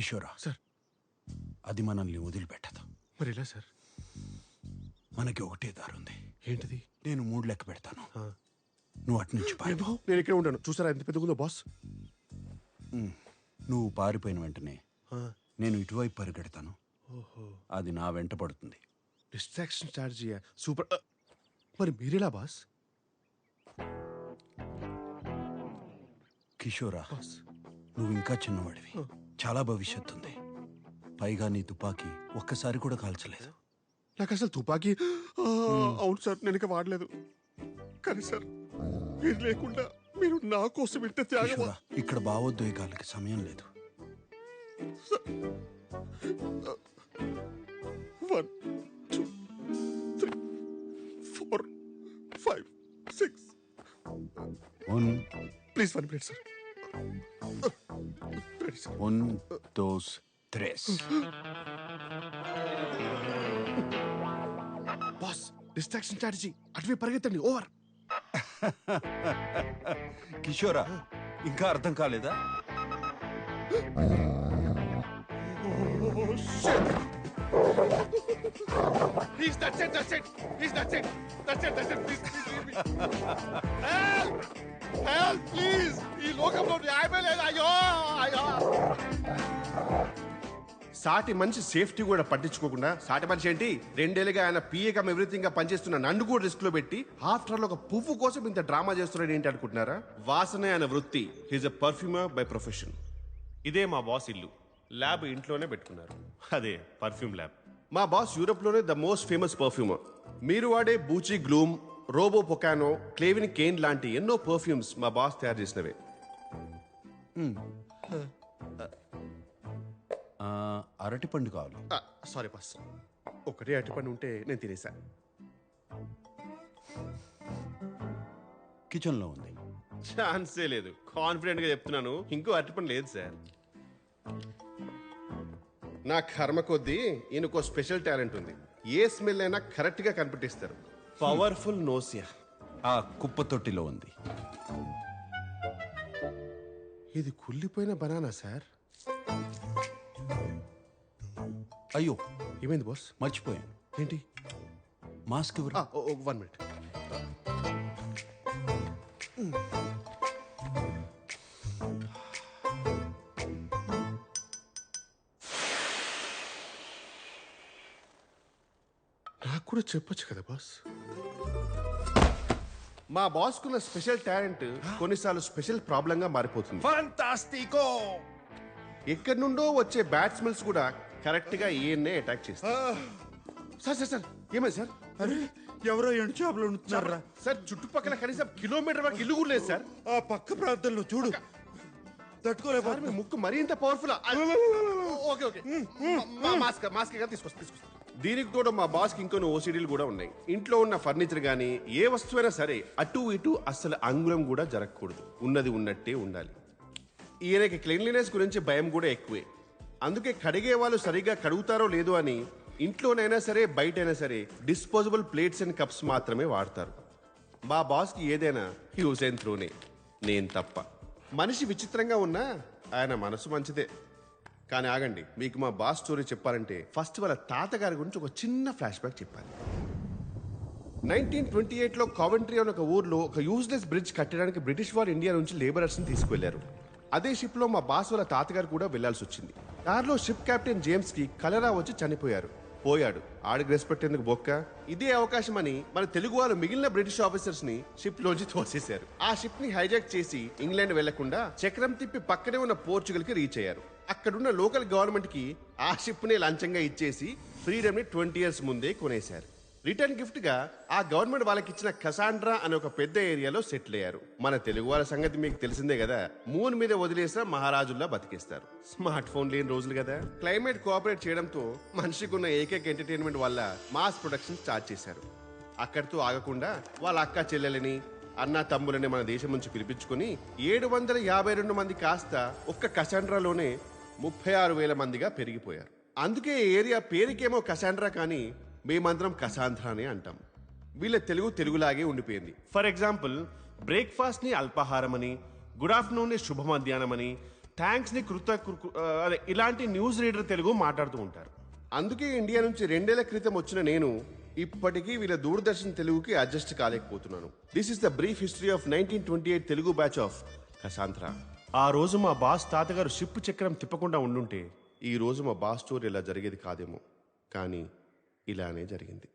కిషోరా sir, అది మనల్ని వదిలిపెట్టదు. మరి ఎలా సార్? మనకి ఒకటే దారుంది. ఏంటిది? నేను 3 లెక్క పెడతాను, నువ్వు అటు నుంచి పారిపో. నేను ఇక్కడ ఉంటాను. చూసారా ఎంత పెద్దగుందో బాస్? నువ్వు పారిపోయిన వెంటనే నేను ఇటువైపు పరిగెడతాను. అది నా వెంట పడుతుంది. Distraction strategy super. మరి మీరెలా బాస్? కిషోరా, నువ్వు ఇంకా చిన్నవాడివి, చాలా భవిష్యత్తు ఉంది. పైగా నీ తుపాకీ ఒక్కసారి కూడా కాల్చలేదు. నాకు అసలు తుపాకీ అవును సార్, నేను ఇక వాడలేదు. కానీ సార్, మీరు లేకుండా మీరు నా కోసం ఇంత త్యాగం. కిషోరా, ఇక్కడ భావోద్వేగాలకి సమయం లేదు. 1 2 3 4 5 6 please 1 minute sir. 1 2 3. Boss, distraction strategy. అటువే పరిగెత్తండి. ఓవర్. కిషోరా, ఇంకా అర్థం కాలేదా? Please, that's it. Please, that's it. Please leave me. Help, please. ఈ లోకంలో న్యాయమే లేదు. అయ్యో. సాటి మనిషి సేఫ్టీ కూడా పట్టించుకోకుండా, సాటి మనిషి ఏంటి 2 ఏళ్ళుగా ఆయన పిఏకమ్ ఎవ్రీథింగ్ గా పనిచేస్తున్న నన్ను కూడా రిస్క్ లో పెట్టి ఆఫ్టర్ ఒక పువ్వు కోసం ఇంత డ్రామా చేస్తున్నాడు ఏంటి అనుకుంటున్నారా? వాసనే ఆయన వృత్తి. He's a perfumer by profession. ఇదే మా బాస్ ఇల్లు. ల్యాబ్ ఇంట్లోనే పెట్టుకున్నారు. అదే పర్ఫ్యూమ్ ల్యాబ్. మా బాస్ యూరోప్ లోనే ద మోస్ట్ ఫేమస్ పర్ఫ్యూమర్. మీరు వాడే బూచి గ్లూమ్, రోబో పొకానో, క్లేవిన్ కేన్ లాంటి ఎన్నో పర్ఫ్యూమ్స్ మా బాస్ తయారు చేసినవే. అరటిపండు కావాలి. సారీ బాస్, ఒకటే అరటిపండు ఉంటే నేను తినేసా. కిచెన్ లో ఉంది. ఛాన్సే లేదు. కాన్ఫిడెంట్ గా చెప్తున్నాను, ఇంకో అరటిపండు లేదు సార్. నా కర్మ కొద్దీ ఈయనకో స్పెషల్ టాలెంట్ ఉంది. ఏ స్మెల్ అయినా కరెక్ట్ గా కనిపెట్టిస్తారు. Powerful nausea. ఆ కుప్ప తొట్టిలో ఉంది. ఇది కుళ్ళిపోయిన బనానా సార్. అయ్యో, ఏమైంది బాస్? మర్చిపోయాను. ఏంటి? మాస్క్ ఎవరు? 1 మినిట్. నాకు కూడా చెప్పొచ్చు కదా బాస్. మా బాస్ కున్న స్పెషల్ టాలెంట్ కొన్నిసార్లు స్పెషల్ ప్రాబ్లం గా మారిపోతుంది. ఫాంటాస్టికో! ఎక్కడి నుండో వచ్చే బ్యాట్ స్మెల్స్ కూడా కరెక్ట్ గా ఈయన్నే అటాక్ చేస్తారు. సార్ ఏమైంది సార్? అరే, ఎవరో ఎండు చేపలు ఉంటున్నారా సార్? చుట్టుపక్కల కనీసం కిలోమీటర్ వరకు ఇల్లు కూడా లేదు సార్. ఆ పక్క ప్రాంతంలో చూడు. తట్టుకోలేకపోతే మీ ముక్కు మరీ ఇంత పవర్ఫుల్. ఓకే మాస్క్ తీసుకొస్తా. దీనికి కూడా మా బాస్ కి ఇంకొన్ని ఓసిడీలు కూడా ఉన్నాయి. ఇంట్లో ఉన్న ఫర్నిచర్ గానీ ఏ వస్తువైనా సరే అటు ఇటు అస్సలు అంగుళం కూడా జరగకూడదు. ఉన్నది ఉన్నట్టే ఉండాలి. ఈయనకి క్లీన్లీనెస్ గురించి భయం కూడా ఎక్కువే. అందుకే కడిగే వాళ్ళు సరిగా కడుగుతారో లేదో అని ఇంట్లోనైనా సరే బయటైనా సరే డిస్పోజబుల్ ప్లేట్స్ అండ్ కప్స్ మాత్రమే వాడతారు. మా బాస్కి ఏదైనా యూజ్ అండ్ త్రోనే, నేను తప్ప. మనిషి విచిత్రంగా ఉన్నా ఆయన మనసు మంచిదే. కానీ ఆగండి, మీకు మా బాస్ స్టోరీ చెప్పాలంటే ఫస్ట్ వాళ్ళ తాతగారి గురించి ఒక చిన్న ఫ్లాష్ బ్యాక్ చెప్పాలి. 1928లో కావెంట్రీ అనే ఒక ఊర్లో ఒక యూజ్లెస్ బ్రిడ్జ్ కట్టడానికి బ్రిటిష్ వారు ఇండియా నుంచి లేబరర్స్ ని తీసుకువెళ్లారు. అదే షిప్ లో మా బాస్ వాళ్ళ తాతగారు కూడా వెళ్లాల్సి వచ్చింది. దారిలో షిప్ కెప్టెన్ జేమ్స్ కి కలరా వచ్చి చనిపోయారు. ఆడికి రెస్పెక్ట్ ఎందుకు బొక్క. ఇదే అవకాశం అని మన తెలుగు వాళ్ళు మిగిలిన బ్రిటిష్ ఆఫీసర్స్ ని షిప్ లోంచి తోసేశారు. ఆ షిప్ ని హైజాక్ చేసి ఇంగ్లాండ్ వెళ్లకుండా చక్రం తిప్పి పక్కనే ఉన్న పోర్చుగల్ కి రీచ్ అయ్యారు. అక్కడున్న లోకల్ గవర్నమెంట్ కి ఆ షిప్ ని లంచంగా ఇచ్చేసి ఫ్రీడమ్ ని 20 years ముందే కొనేశారు. రిటర్న్ గిఫ్ట్ గా ఆ గవర్నమెంట్ వాళ్ళకి ఇచ్చిన కసాండ్రా అనే ఒక పెద్ద ఏరియాలో సెటిల్ అయ్యారు. మన తెలుగు వాళ్ళ సంగతి మీకు తెలిసిందే కదా. మూన్ మీద వదిలేసిన మహారాజుల్లా బతికేస్తారు. స్మార్ట్ ఫోన్ లేని రోజులు కదా. క్లైమేట్ కోఆపరేట్ చేయడంతో మనిషికి ఉన్న ఏకైక ఎంటర్టైన్మెంట్ వల్ల మాస్ ప్రొడక్షన్ స్టార్ట్ చేశారు. అక్కడితో ఆగకుండా వాళ్ళ అక్క చెల్లెలని అన్న తమ్ములని మన దేశం నుంచి పిలిపించుకుని 752 మంది కాస్త ఒక్క కసాండ్రాలోనే 36,000 మందిగా పెరిగిపోయారు. అందుకే ఏరియా పేరుకేమో కసాండ్రా కానీ మేమందరం కసాంధ్రానే అంటాం. వీళ్ళ తెలుగులాగే ఉండిపోయింది. ఫర్ ఎగ్జాంపుల్, బ్రేక్ఫాస్ట్ ని అల్పాహారం అని, గుడ్ ఆఫ్టర్నూన్ ని శుభ మధ్యాహ్నం అని, థ్యాంక్స్ ని అదే ఇలాంటి న్యూస్ రీడర్ తెలుగు మాట్లాడుతూ ఉంటారు. అందుకే ఇండియా నుంచి 2 ఏళ్ల క్రితం వచ్చిన నేను ఇప్పటికీ వీళ్ళ దూరదర్శన్ తెలుగుకి అడ్జస్ట్ కాలేకపోతున్నాను. This is the brief history of 1928 Telugu batch of Cassandra. ఆ రోజు మా బాస్ తాతగారు షిప్ చక్రం తిప్పకుండా ఉండుంటే ఈ రోజు మా బాస్ స్టోరీ ఇలా జరిగేది కాదేమో, కానీ ఇలానే జరిగింది.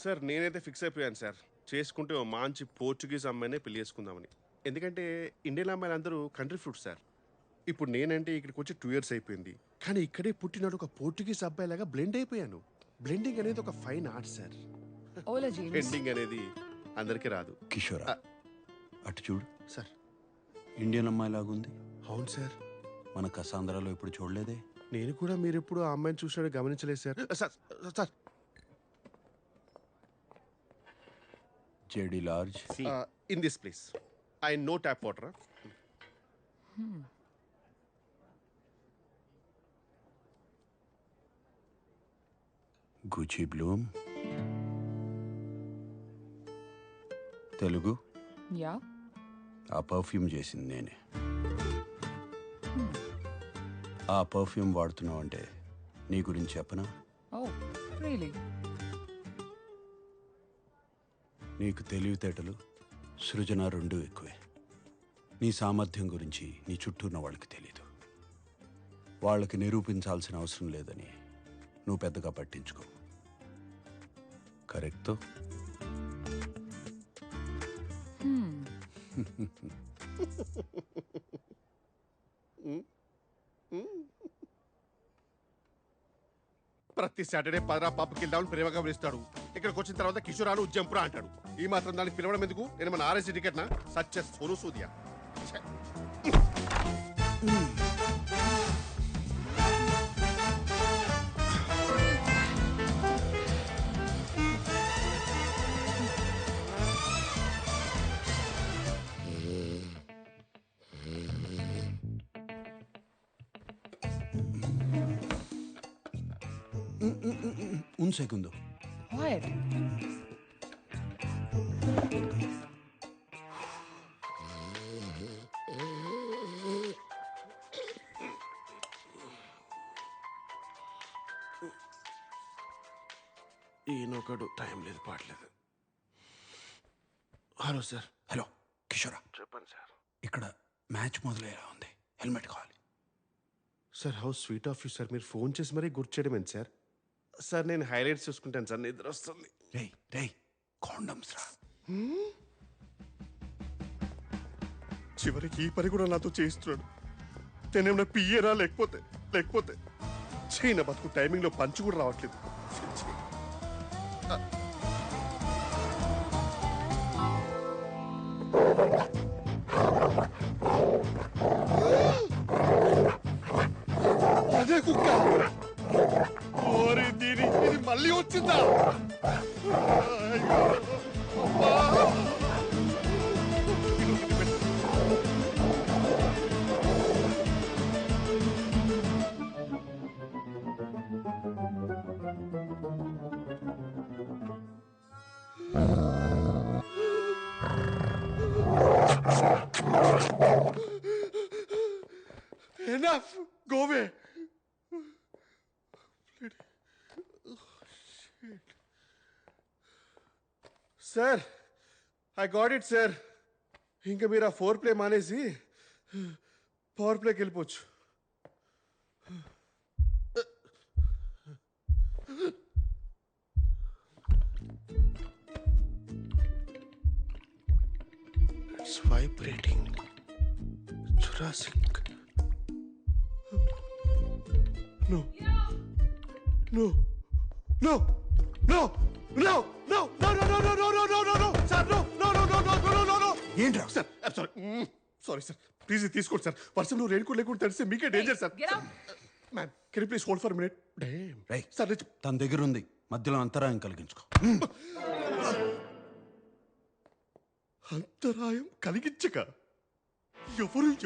సార్ నేనైతే ఫిక్స్ అయిపోయాను సార్, చేసుకుంటే ఓ మంచి పోర్చుగీస్ అమ్మాయినే పెళ్లి చేసుకుందామని. ఎందుకంటే ఇండియన్ అమ్మాయిలు అందరూ కంట్రీ ఫ్రూట్ సార్. ఇప్పుడు నేనంటే ఇక్కడికి వచ్చి 2 years అయిపోయింది, కానీ ఇక్కడే పుట్టినాడు ఒక పోర్చుగీస్ అబ్బాయిలాగా బ్లెండ్ అయిపోయాను. బ్లెండింగ్ అనేది ఒక fine art sir. Ola James ending అనేది అందరికీ రాదు. కిషోరా, అటు చూడు. సార్ ఇండియన్ అమ్మాయి లాగుంది. అవును సార్, మన కసాంధ్రాలో ఎప్పుడు చూడలేదే. నేను కూడా మీరు ఎప్పుడు ఆ అమ్మాయిని చూసినాడు గమనించలేదు sir. Sir sir JD large. In this place I know tap water. గుచి Bloom. Telugu. Yeah ఆ పర్ఫ్యూమ్ చేసింది నేనే. ఆ పర్ఫ్యూమ్ వాడుతున్నావు అంటే నీ గురించి చెప్పనా? ఓ రియలీ నీకు తెలివితేటలు, సృజన రెండూ ఎక్కువే. నీ సామర్థ్యం గురించి నీ చుట్టూ ఉన్న వాళ్ళకి తెలీదు. వాళ్ళకి నిరూపించాల్సిన అవసరం లేదని నువ్వు పెద్దగా పట్టించుకో. కరెక్టో? ప్రతి సాటర్డే పదరా పాపకి వెళ్దామని ప్రేమగా పిలుస్తాడు. ఇక్కడికి వచ్చిన తర్వాత కిషోరాలు ఉజ్జంపురా అంటాడు. ఈ మాత్రం దానికి పిలవడం ఎందుకు? నేను మన ఆర్ఎస్సీ టికెట్ నా సచ్చ సోను సూదియా. Un segundo. వాట్ ఈయనొకడు టైం లేదు పాటలేదు. Hello sir. హలో కిషోరా, చెప్పండి సార్. ఇక్కడ మ్యాచ్ మొదలయ్యేలా ఉంది. హెల్మెట్ కావాలి. Sir how sweet of you sir, మీరు ఫోన్ చేసి మరీ గుర్తు చేయడం ఏంటి సార్? సార్ నేను హైలైట్స్ చూసుకుంటాను సార్, నిద్ర వస్తుంది. రేయ్ రేయ్, కాండమ్స్ రా. చివరికి ఈ పని కూడా నాతో చేయిస్తున్నాడు. నేనేమన్నా పియ్యరా లేకపోతే చైనా బతుకు టైమింగ్లో పంచి కూడా రావట్లేదు. అదే కుక్క. ఓరి దీని ఇది మళ్ళీ వచ్చిందా? Enough! Go away! Sir I got it sir. ఇంకా మీరు ఆ 4 ప్లే మానేసి పవర్ ప్లేకి వెళ్ళిపోవచ్చు. It's vibrating. Jurassic. No. No. No. No. No. No. No. No. No. No. No. No. No. No. Sir, no. No. No. No. No. No. No. No. ఏంట్రా? Sir, I'm sorry. Sorry, sir. Please తీసుకోండి sir. వర్షంలో raincoat లేకుండా తడిస్తే మీకే danger sir. Ma'am, can you please hold for minute? Damn. రేయ్, sir తన దగ్గర ఉంది, మధ్యలో అంతరాయం కలిగించుకో. అంతరాయం కలిగించక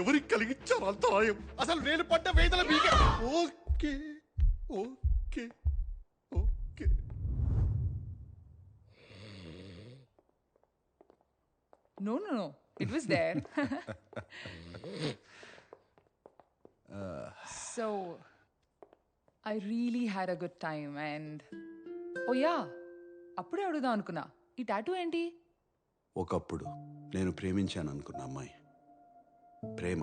ఎవరికి కలిగించారు అంతరాయం? అసలు నేను పడ్డ వేదన మీకే. Okay okay okay. No. It was there. So, I really had a good time and... Oh yeah, అప్పుడే అడుగుదాం అనుకున్నా. ఈ టాటూ ఏంటి? ఒకప్పుడు నేను ప్రేమించాను అనుకున్న అమ్మాయి ప్రేమ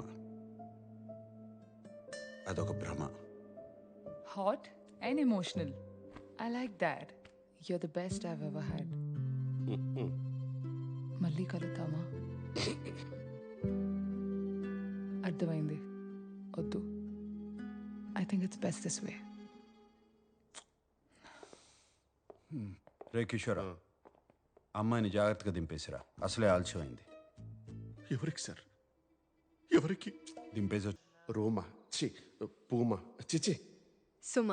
అదొక భ్రమ. Hot and emotional. I like that. You're the best I've ever had. మళ్ళీ కలుద్దామా? అర్థమైంది, వద్దు. I think it's best this way. రే కిషోరా, అమ్మాయిని జాగ్రత్తగా దింపేసిరా, అసలే ఆలస్యమైంది. ఎవరికి సార్? ఎవరికి? దింపేసి రోమా చి పూమా చిచి సుమ.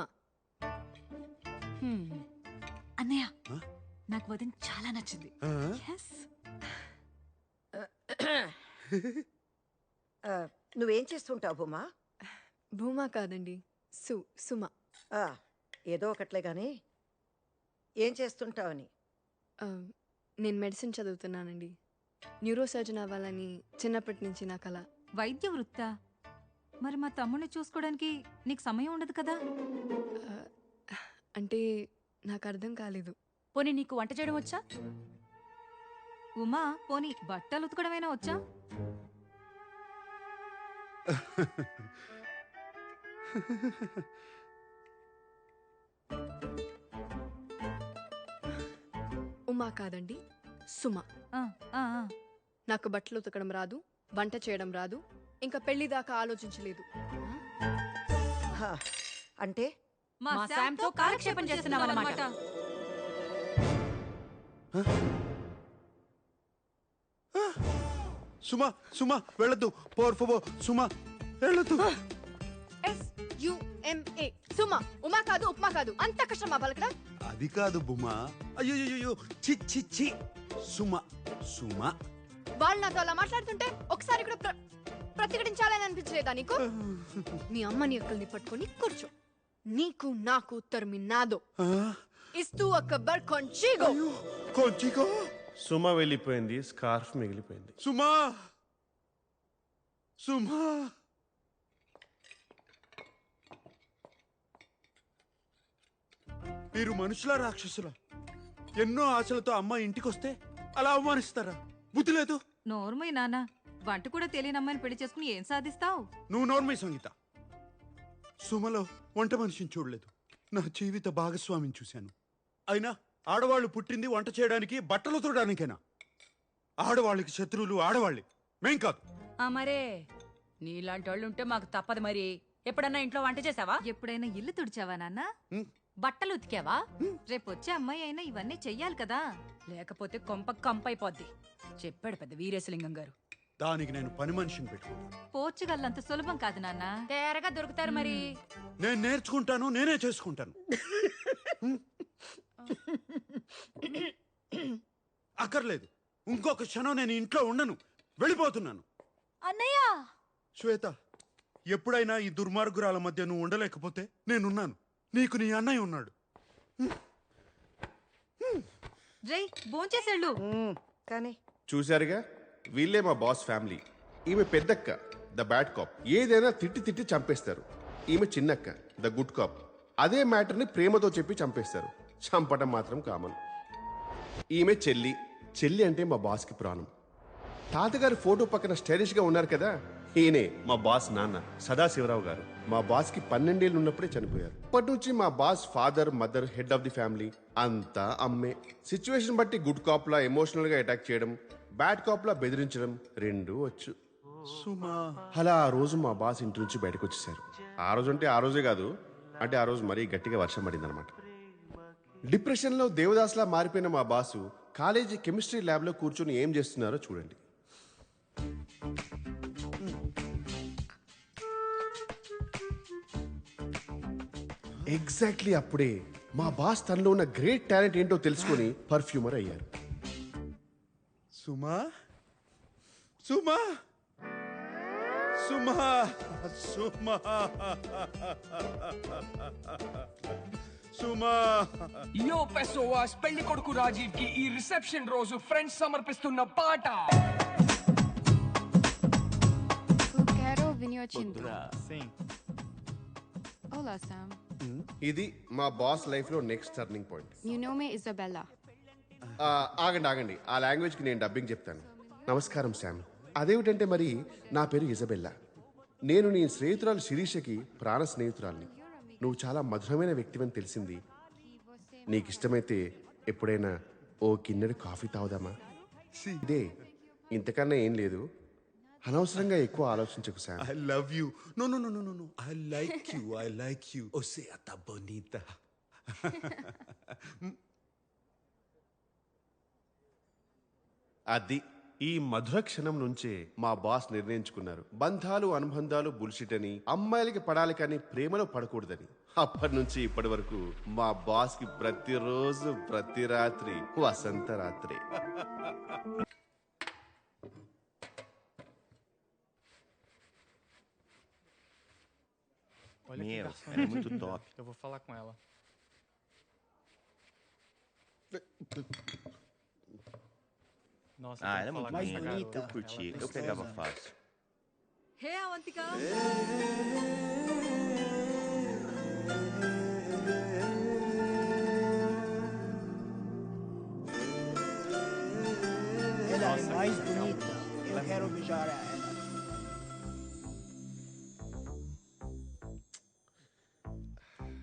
అన్నయ్య నాకు వదిన చాలా నచ్చింది. Yes. నువ్వేం చేస్తుంటావు బొమ్మా? భూమా కాదండి, సుమ. ఏదో ఒకట్లే కానీ ఏం చేస్తుంటావని. నేను మెడిసిన్ చదువుతున్నానండి. న్యూరో సర్జన్ అవ్వాలని చిన్నప్పటి నుంచి నా కల. వైద్య వృత్తా? మరి మా తమ్ముడిని చూసుకోవడానికి నీకు సమయం ఉండదు కదా? అంటే నాకు అర్థం కాలేదు. పోనీ నీకు వంట చేయడం వచ్చా? ఉమా, పోనీ బట్టలు ఉతకడమైనా వచ్చా? ఉమా కాదండి, సుమ. ఆ, ఆ, ఆ. నాకు బట్టలు ఉతకడం రాదు, వంట చేయడం రాదు, ఇంకా పెళ్లి దాకా ఆలోచించలేదు. హా, అంటే మా శామ్తో కాలక్షేపం చేస్తున్నావన్నమాట. సుమా సుమా వెళ్ళొద్దు, పోర్ ఫోబో సుమా వెళ్ళొద్దు. SUMA సుమ. ఉమా కాదు, ఉప్మా కాదు. అంత కష్టమా పలకడం? అది కాదు బుమా. అయ్యో చి చి చి సుమా సుమా. వాళ్ళు నాతో అలా మాట్లాడుతుంటే ఒకసారి కూడా ప్రతిఘటించాలని అనిపించలేదా నీకు? మీ అమ్మని అక్కల్ని పట్టుకొని కూర్చో. నీకు నాకు ఉత్తరం నాదో. ఇస్తూ అక్బర్ కొంచిగో. కొంచిగో. సుమ వెళ్ళిపోయింది, స్కార్ఫ్ మిగిలిపోయింది. సుమా సుమా. మీరు మనుషుల రాక్షసుల? ఎన్నో ఆశలతో అమ్మాయి ఇంటికొస్తే అలా అవమానిస్తారా? బుద్ధి లేదు. నోర్మై నాన్న, వంట కూడా తెలియని అమ్మాయిని పెళ్లి చేసుకుని ఏం సాధిస్తావు? నువ్వు నోర్మై సంగీత. సుమలో వంట మనిషిని చూడలేదు, నా జీవిత భాగస్వామిని చూశాను. అయినా ఆడవాళ్ళు పుట్టింది వంట చేయడానికి, బట్టలు ఉతకడానికేనా? ఆడవాళ్ళకి శత్రువులు ఆడవాళ్ళే, మేం కాదు. మరే నీలాంటి వాళ్ళు ఉంటే మాకు తప్పదు. మరి ఎప్పుడన్నా ఇంట్లో వంట చేసావా? ఎప్పుడైనా ఇల్లు తుడిచావా నాన్న? బట్టలు ఉతికావా? రేపు వచ్చే అమ్మాయి అయినా ఇవన్నీ చెయ్యాలి కదా. లేకపోతే కొంప కంపైపోద్ది. చెప్పాడు పెద్ద వీరేశలింగం గారు. దానికి నేను పని మనిషిని పెట్టుకున్నాను. పోర్చుగల్ అంత సులభం కాదు నాన్న. తేరగా దొరుకుతారు మరి. నేను నేర్చుకుంటాను, నేనే చేసుకుంటాను. అక్కర్లేదు, ఇంకొక క్షణం నేను ఇంట్లో ఉండను, వెళ్ళిపోతున్నాను. అన్నయ్య! శ్వేత, ఎప్పుడైనా ఈ దుర్మార్గురాల మధ్య నువ్వు ఉండలేకపోతే నేనున్నాను. నీకు నీ అన్నయ్య ఉన్నాడు. జై భోంచేసేళ్ళు. కానీ చూశారుగా, వీళ్ళే మా బాస్ ఫ్యామిలీ. ఈమె పెద్దక్క, ద బ్యాడ్ కాప్. ఏదైనా తిట్టి చంపేస్తారు. ఈమె చిన్నక్క, ద గుడ్ కాప్. అదే మ్యాటర్ని ప్రేమతో చెప్పి చంపేస్తారు. చంపటం మాత్రం కామన్. ఈమె చెల్లి అంటే మా బాస్కి ప్రాణం. తాతగారి ఫోటో పక్కన స్టైలిష్గా ఉన్నారు కదా, ఈయనే మా బాస్ నాన్న సదాశివరావు గారు. మా బాస్కి 12 ఏళ్ళు ఉన్నప్పుడే చనిపోయారు. అప్పటి నుంచి మా boss father, mother, head of the family అంతా అమ్మే. సిచ్యువేషన్ బట్టి గుడ్ కాప్లా ఎమోషనల్గా అటాక్ చేయడం, బ్యాడ్ కాప్లా బెదిరించడం రెండూ వచ్చు. సుమా. అలా ఆ రోజు మా బాస్ ఇంటి నుంచి బయటకు వచ్చేసారు. ఆ రోజు అంటే ఆ రోజే కాదు, అంటే ఆ రోజు మరీ గట్టిగా వర్షం పడింది అనమాట. డిప్రెషన్లో దేవదాస్లా మారిపోయిన మా బాసు కాలేజీ కెమిస్ట్రీ ల్యాబ్లో కూర్చొని ఏం చేస్తున్నారో చూడండి. ఎగ్జాక్ట్లీ అప్పుడే మా బాస్ తనలో ఉన్న గ్రేట్ టాలెంట్ ఏంటో తెలుసుకొని పర్ఫ్యూమర్ అయ్యారు. సుమా, సుమా సుమా సుమా సుమా యో పెసోవాస్ పెళ్లి కొడుకు రాజీవ్ కి ఈ రిసెప్షన్ రోజు ఫ్రెండ్స్ సమర్పిస్తున్న పాట Eu quero vinho tinto. Sim. Olá, Sam. ఇది మా బాస్ లైఫ్ లో next turning point. You know me, Isabella. ఆగండి ఆ లాంగ్వేజ్ కి నేను డబ్బింగ్ చెప్తాను. నమస్కారం శామ్. అదేమిటంటే మరి నా పేరు ఇజబెల్లా. నేను నీ స్నేహితురాలు శిరీషకి ప్రాణ స్నేహితురాల్ని. నువ్వు చాలా మధురమైన వ్యక్తివని తెలిసింది. నీకు ఇష్టమైతే ఎప్పుడైనా ఓ కిన్నెడు కాఫీ తాగుదామా? ఇదే, ఇంతకన్నా ఏం లేదు. అనవసరంగా ఎక్కువ ఆలోచించకు Sam. I love you. No. I like you. O sea, tá bonita. అది ఈ మధుర క్షణం నుంచే మా బాస్ నిర్ణయించుకున్నారు. బంధాలు అనుబంధాలు బుల్షిట్ అని, అమ్మాయిలకి పడాలి కానీ ప్రేమలో పడకూడదని. అప్పటి నుంచి ఇప్పటి వరకు మా బాస్ కి ప్రతిరోజు ప్రతి రాత్రి వసంత రాత్రి. Olha que Meu, garçom ela é muito top. Eu vou falar com ela. Nossa, Ah, eu ela é tenho que muito falar com linda. essa garota. Eu curti. Ela é Eu pegava gostosa. fácil. Hey Avantika Ela é mais bonita. Eu quero beijar ela.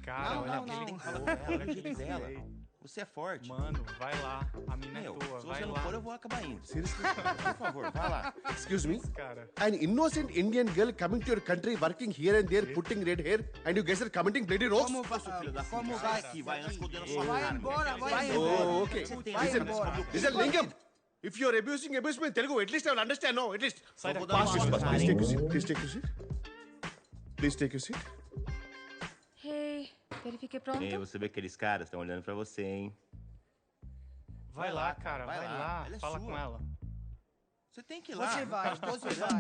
Cara, Não, olha não, aquele não. corpo, Fala com ela, olha cuide aquele dela. jeito. Você é forte. Mano, vai lá. A mina Meu, é tua, se vai você não lá. for, eu vou acabar indo. Seriously? Por favor, vai lá. Excuse me? Cara, An innocent Indian girl coming to your country, working here and there, putting red hair, and you guys are committing bloody rogues? Filho da Como puta, vai? sai daqui, vai, antes que eu dê na sua Vai cara. embora, vai Vai embora. Oh, okay. Vai Listen, embora. listen, Lingam. If you are abusing me in Telugu, at least I will understand. No, at least. sai daqui. Pass this, pass. Please take your seat. Please take your seat. Please take your seat. Hey, verifique pronto. Ei, você vê que aqueles caras estão olhando pra você, hein? Vai lá, cara, vai lá. Ela é Fala sua. com ela. Você tem que ir lá. Você vai, você vai.